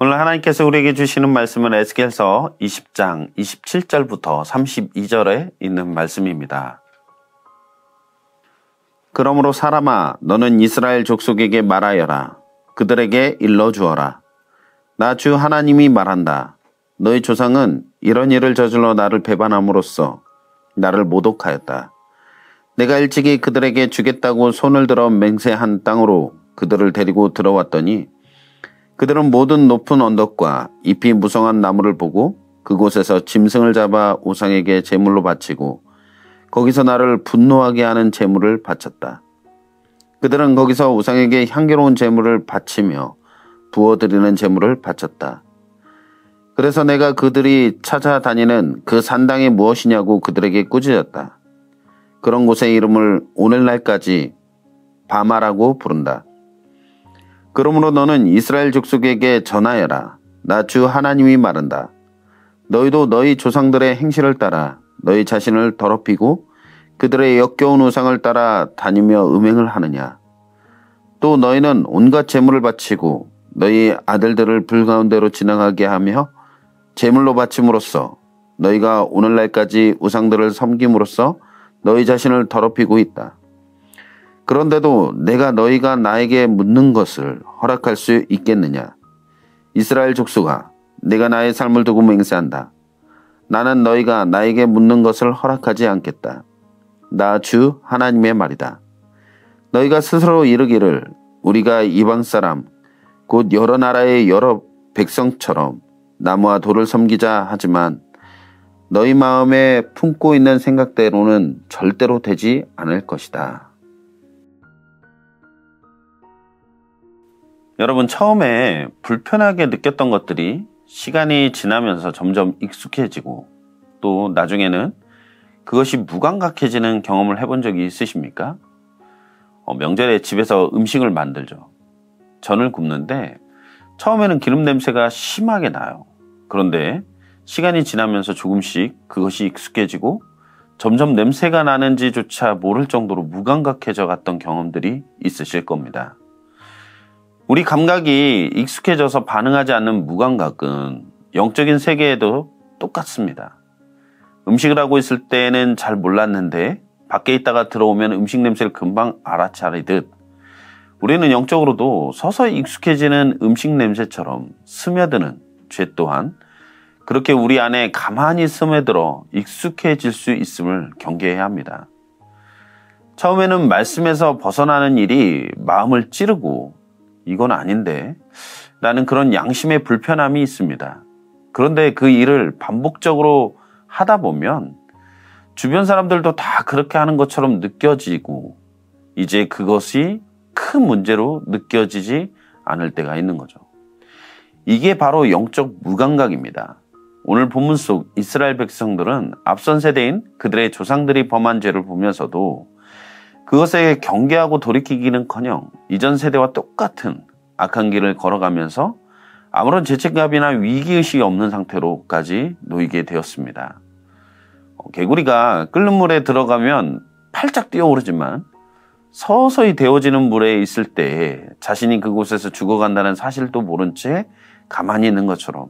오늘 하나님께서 우리에게 주시는 말씀은 에스겔서 20장 27절부터 32절에 있는 말씀입니다. 그러므로 사람아, 너는 이스라엘 족속에게 말하여라. 그들에게 일러주어라. 나 주 하나님이 말한다. 너희 조상은 이런 일을 저질러 나를 배반함으로써 나를 모독하였다. 내가 일찍이 그들에게 주겠다고 손을 들어 맹세한 땅으로 그들을 데리고 들어왔더니 그들은 모든 높은 언덕과 잎이 무성한 나무를 보고 그곳에서 짐승을 잡아 우상에게 제물로 바치고 거기서 나를 분노하게 하는 제물을 바쳤다. 그들은 거기서 우상에게 향기로운 제물을 바치며 부어드리는 제물을 바쳤다. 그래서 내가 그들이 찾아다니는 그 산당이 무엇이냐고 그들에게 꾸짖었다. 그런 곳의 이름을 오늘날까지 바마라고 부른다. 그러므로 너는 이스라엘 족속에게 전하여라. 나 주 하나님이 말한다. 너희도 너희 조상들의 행실을 따라 너희 자신을 더럽히고 그들의 역겨운 우상을 따라 다니며 음행을 하느냐. 또 너희는 온갖 제물을 바치고 너희 아들들을 불 가운데로 지나가게 하며 제물로 바침으로써 너희가 오늘날까지 우상들을 섬김으로써 너희 자신을 더럽히고 있다. 그런데도 내가 너희가 나에게 묻는 것을 허락할 수 있겠느냐? 이스라엘 족속아, 내가 나의 삶을 두고 맹세한다. 나는 너희가 나에게 묻는 것을 허락하지 않겠다. 나 주 하나님의 말이다. 너희가 스스로 이르기를 우리가 이방 사람 곧 여러 나라의 여러 백성처럼 나무와 돌을 섬기자 하지만 너희 마음에 품고 있는 생각대로는 절대로 되지 않을 것이다. 여러분, 처음에 불편하게 느꼈던 것들이 시간이 지나면서 점점 익숙해지고 또 나중에는 그것이 무감각해지는 경험을 해본 적이 있으십니까? 명절에 집에서 음식을 만들죠. 전을 굽는데 처음에는 기름 냄새가 심하게 나요. 그런데 시간이 지나면서 조금씩 그것이 익숙해지고 점점 냄새가 나는지조차 모를 정도로 무감각해져 갔던 경험들이 있으실 겁니다. 우리 감각이 익숙해져서 반응하지 않는 무감각은 영적인 세계에도 똑같습니다. 음식을 하고 있을 때는 잘 몰랐는데 밖에 있다가 들어오면 음식 냄새를 금방 알아차리듯 우리는 영적으로도 서서히 익숙해지는 음식 냄새처럼 스며드는 죄 또한 그렇게 우리 안에 가만히 스며들어 익숙해질 수 있음을 경계해야 합니다. 처음에는 말씀에서 벗어나는 일이 마음을 찌르고 이건 아닌데 라는 그런 양심의 불편함이 있습니다. 그런데 그 일을 반복적으로 하다 보면 주변 사람들도 다 그렇게 하는 것처럼 느껴지고 이제 그것이 큰 문제로 느껴지지 않을 때가 있는 거죠. 이게 바로 영적 무감각입니다. 오늘 본문 속 이스라엘 백성들은 앞선 세대인 그들의 조상들이 범한 죄를 보면서도 그것에 경계하고 돌이키기는커녕 이전 세대와 똑같은 악한 길을 걸어가면서 아무런 죄책감이나 위기의식이 없는 상태로까지 놓이게 되었습니다. 개구리가 끓는 물에 들어가면 팔짝 뛰어오르지만 서서히 데워지는 물에 있을 때 자신이 그곳에서 죽어간다는 사실도 모른 채 가만히 있는 것처럼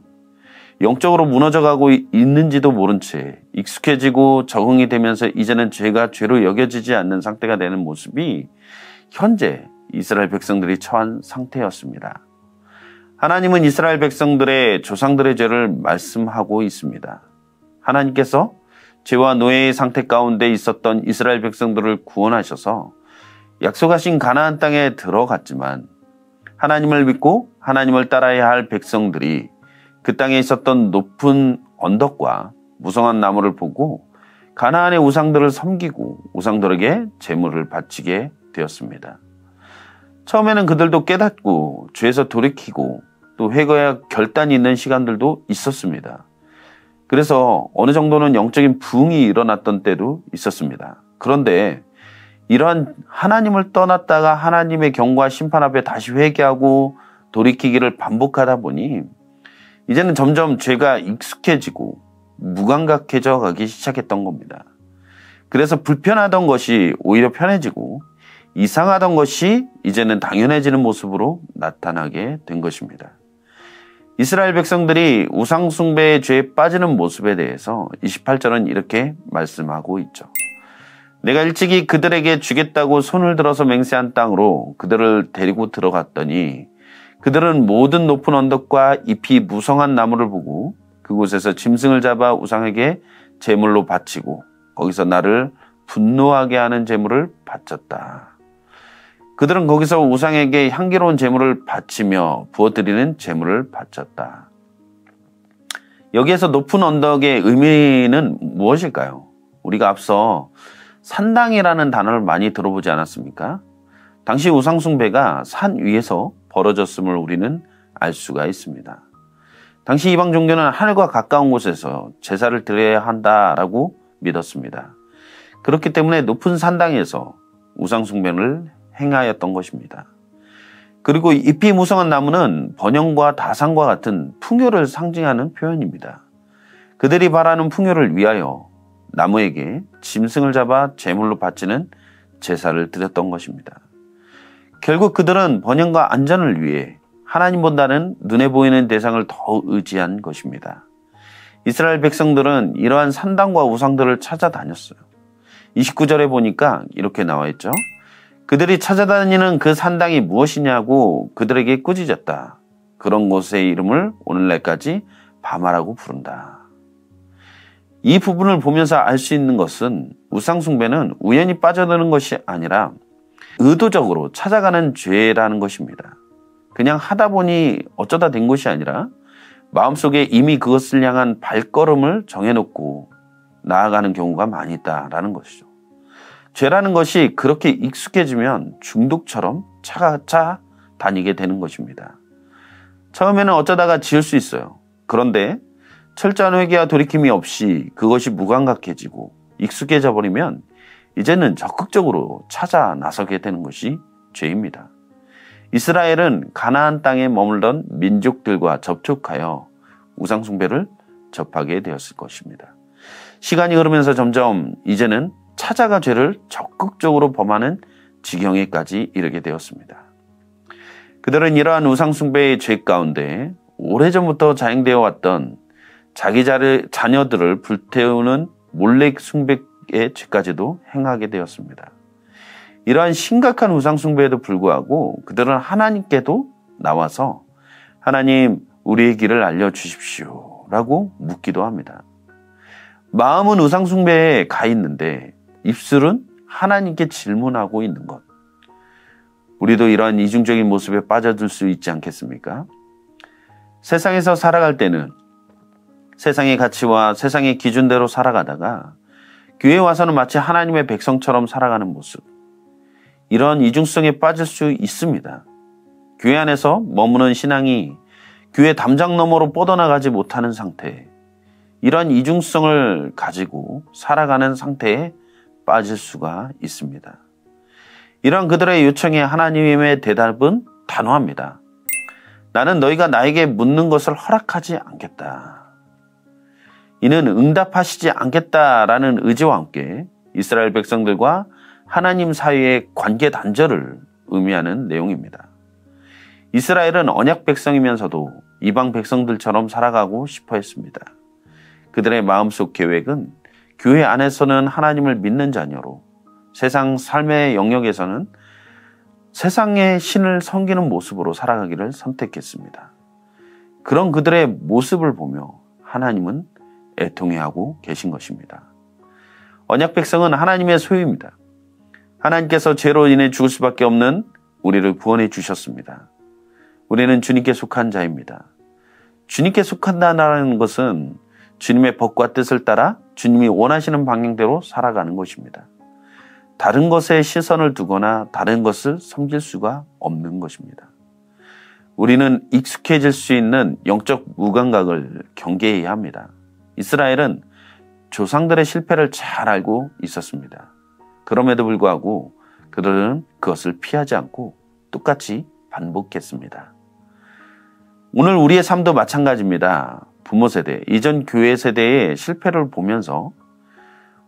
영적으로 무너져가고 있는지도 모른 채 익숙해지고 적응이 되면서 이제는 죄가 죄로 여겨지지 않는 상태가 되는 모습이 현재 이스라엘 백성들이 처한 상태였습니다. 하나님은 이스라엘 백성들의 조상들의 죄를 말씀하고 있습니다. 하나님께서 죄와 노예의 상태 가운데 있었던 이스라엘 백성들을 구원하셔서 약속하신 가나안 땅에 들어갔지만 하나님을 믿고 하나님을 따라야 할 백성들이 그 땅에 있었던 높은 언덕과 무성한 나무를 보고 가나안의 우상들을 섬기고 우상들에게 제물을 바치게 되었습니다. 처음에는 그들도 깨닫고 죄에서 돌이키고 또 회개와 결단이 있는 시간들도 있었습니다. 그래서 어느 정도는 영적인 부흥이 일어났던 때도 있었습니다. 그런데 이러한 하나님을 떠났다가 하나님의 경고와 심판 앞에 다시 회개하고 돌이키기를 반복하다 보니 이제는 점점 죄가 익숙해지고 무감각해져 가기 시작했던 겁니다. 그래서 불편하던 것이 오히려 편해지고 이상하던 것이 이제는 당연해지는 모습으로 나타나게 된 것입니다. 이스라엘 백성들이 우상숭배의 죄에 빠지는 모습에 대해서 28절은 이렇게 말씀하고 있죠. 내가 일찍이 그들에게 주겠다고 손을 들어서 맹세한 땅으로 그들을 데리고 들어갔더니 그들은 모든 높은 언덕과 잎이 무성한 나무를 보고 그곳에서 짐승을 잡아 우상에게 제물로 바치고 거기서 나를 분노하게 하는 제물을 바쳤다. 그들은 거기서 우상에게 향기로운 제물을 바치며 부어드리는 제물을 바쳤다. 여기에서 높은 언덕의 의미는 무엇일까요? 우리가 앞서 산당이라는 단어를 많이 들어보지 않았습니까? 당시 우상숭배가 산 위에서 벌어졌음을 우리는 알 수가 있습니다. 당시 이방 종교는 하늘과 가까운 곳에서 제사를 드려야 한다라고 믿었습니다. 그렇기 때문에 높은 산당에서 우상숭배를 행하였던 것입니다. 그리고 잎이 무성한 나무는 번영과 다산과 같은 풍요를 상징하는 표현입니다. 그들이 바라는 풍요를 위하여 나무에게 짐승을 잡아 제물로 바치는 제사를 드렸던 것입니다. 결국 그들은 번영과 안전을 위해 하나님보다는 눈에 보이는 대상을 더 의지한 것입니다. 이스라엘 백성들은 이러한 산당과 우상들을 찾아다녔어요. 29절에 보니까 이렇게 나와 있죠. 그들이 찾아다니는 그 산당이 무엇이냐고 그들에게 꾸짖었다. 그런 곳의 이름을 오늘날까지 바마라고 부른다. 이 부분을 보면서 알 수 있는 것은 우상숭배는 우연히 빠져드는 것이 아니라 의도적으로 찾아가는 죄라는 것입니다. 그냥 하다 보니 어쩌다 된 것이 아니라 마음속에 이미 그것을 향한 발걸음을 정해놓고 나아가는 경우가 많이 있다라는 것이죠. 죄라는 것이 그렇게 익숙해지면 중독처럼 찾아다니게 되는 것입니다. 처음에는 어쩌다가 지을 수 있어요. 그런데 철저한 회개와 돌이킴이 없이 그것이 무감각해지고 익숙해져 버리면 이제는 적극적으로 찾아 나서게 되는 것이 죄입니다. 이스라엘은 가나안 땅에 머물던 민족들과 접촉하여 우상숭배를 접하게 되었을 것입니다. 시간이 흐르면서 점점 이제는 찾아가 죄를 적극적으로 범하는 지경에까지 이르게 되었습니다. 그들은 이러한 우상숭배의 죄 가운데 오래전부터 자행되어 왔던 자기 자녀들을 불태우는 몰렉 숭배의 죄까지도 행하게 되었습니다. 이러한 심각한 우상숭배에도 불구하고 그들은 하나님께도 나와서 하나님 우리의 길을 알려주십시오 라고 묻기도 합니다. 마음은 우상숭배에 가 있는데 입술은 하나님께 질문하고 있는 것. 우리도 이러한 이중적인 모습에 빠져들 수 있지 않겠습니까? 세상에서 살아갈 때는 세상의 가치와 세상의 기준대로 살아가다가 교회에 와서는 마치 하나님의 백성처럼 살아가는 모습. 이런 이중성에 빠질 수 있습니다. 교회 안에서 머무는 신앙이 교회 담장 너머로 뻗어나가지 못하는 상태. 이런 이중성을 가지고 살아가는 상태에 빠질 수가 있습니다. 이런 그들의 요청에 하나님의 대답은 단호합니다. 나는 너희가 나에게 묻는 것을 허락하지 않겠다. 이는 응답하시지 않겠다라는 의지와 함께 이스라엘 백성들과 하나님 사이의 관계 단절을 의미하는 내용입니다. 이스라엘은 언약 백성이면서도 이방 백성들처럼 살아가고 싶어 했습니다. 그들의 마음속 계획은 교회 안에서는 하나님을 믿는 자녀로 세상 삶의 영역에서는 세상의 신을 섬기는 모습으로 살아가기를 선택했습니다. 그런 그들의 모습을 보며 하나님은 애통해하고 계신 것입니다. 언약 백성은 하나님의 소유입니다. 하나님께서 죄로 인해 죽을 수밖에 없는 우리를 구원해 주셨습니다. 우리는 주님께 속한 자입니다. 주님께 속한다는 것은 주님의 법과 뜻을 따라 주님이 원하시는 방향대로 살아가는 것입니다. 다른 것에 시선을 두거나 다른 것을 섬길 수가 없는 것입니다. 우리는 익숙해질 수 있는 영적 무감각을 경계해야 합니다. 이스라엘은 조상들의 실패를 잘 알고 있었습니다. 그럼에도 불구하고 그들은 그것을 피하지 않고 똑같이 반복했습니다. 오늘 우리의 삶도 마찬가지입니다. 부모 세대, 이전 교회 세대의 실패를 보면서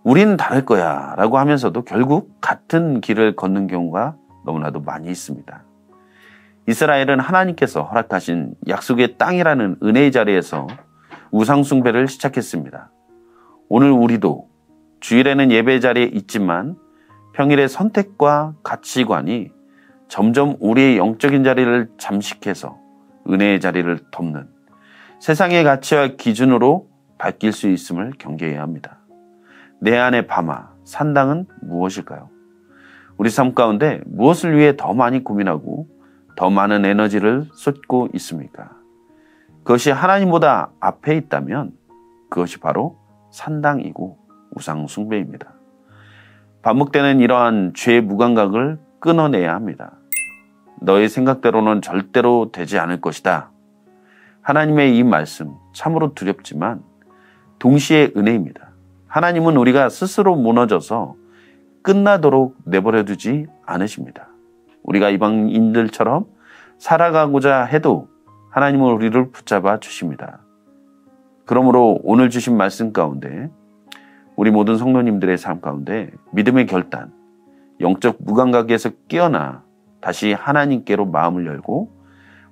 우리는 다를 거야 라고 하면서도 결국 같은 길을 걷는 경우가 너무나도 많이 있습니다. 이스라엘은 하나님께서 허락하신 약속의 땅이라는 은혜의 자리에서 우상숭배를 시작했습니다. 오늘 우리도 주일에는 예배 자리에 있지만 평일의 선택과 가치관이 점점 우리의 영적인 자리를 잠식해서 은혜의 자리를 덮는 세상의 가치와 기준으로 바뀔 수 있음을 경계해야 합니다. 내 안의 밤아, 산당은 무엇일까요? 우리 삶 가운데 무엇을 위해 더 많이 고민하고 더 많은 에너지를 쏟고 있습니까? 그것이 하나님보다 앞에 있다면 그것이 바로 산당이고 우상 숭배입니다. 반복되는 이러한 죄의 무감각을 끊어내야 합니다. 너의 생각대로는 절대로 되지 않을 것이다. 하나님의 이 말씀 참으로 두렵지만 동시에 은혜입니다. 하나님은 우리가 스스로 무너져서 끝나도록 내버려두지 않으십니다. 우리가 이방인들처럼 살아가고자 해도 하나님은 우리를 붙잡아 주십니다. 그러므로 오늘 주신 말씀 가운데 우리 모든 성도님들의 삶 가운데 믿음의 결단, 영적 무감각에서 깨어나 다시 하나님께로 마음을 열고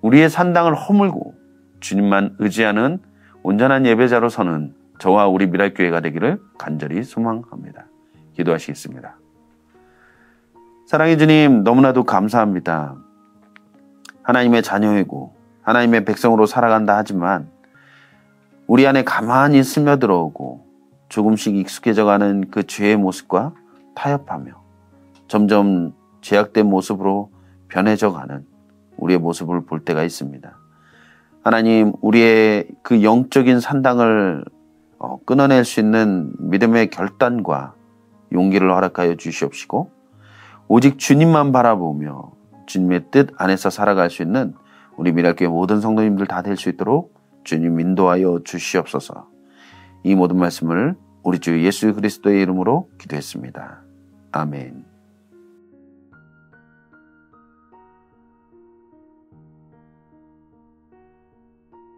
우리의 산당을 허물고 주님만 의지하는 온전한 예배자로 서는 저와 우리 미랄교회가 되기를 간절히 소망합니다. 기도하시겠습니다. 사랑의 주님, 너무나도 감사합니다. 하나님의 자녀이고 하나님의 백성으로 살아간다 하지만 우리 안에 가만히 스며들어오고 조금씩 익숙해져가는 그 죄의 모습과 타협하며 점점 죄악된 모습으로 변해져가는 우리의 모습을 볼 때가 있습니다. 하나님, 우리의 그 영적인 산당을 끊어낼 수 있는 믿음의 결단과 용기를 허락하여 주시옵시고 오직 주님만 바라보며 주님의 뜻 안에서 살아갈 수 있는 우리 미랄교회 모든 성도님들 다 될 수 있도록 주님 인도하여 주시옵소서. 이 모든 말씀을 우리 주 예수 그리스도의 이름으로 기도했습니다. 아멘.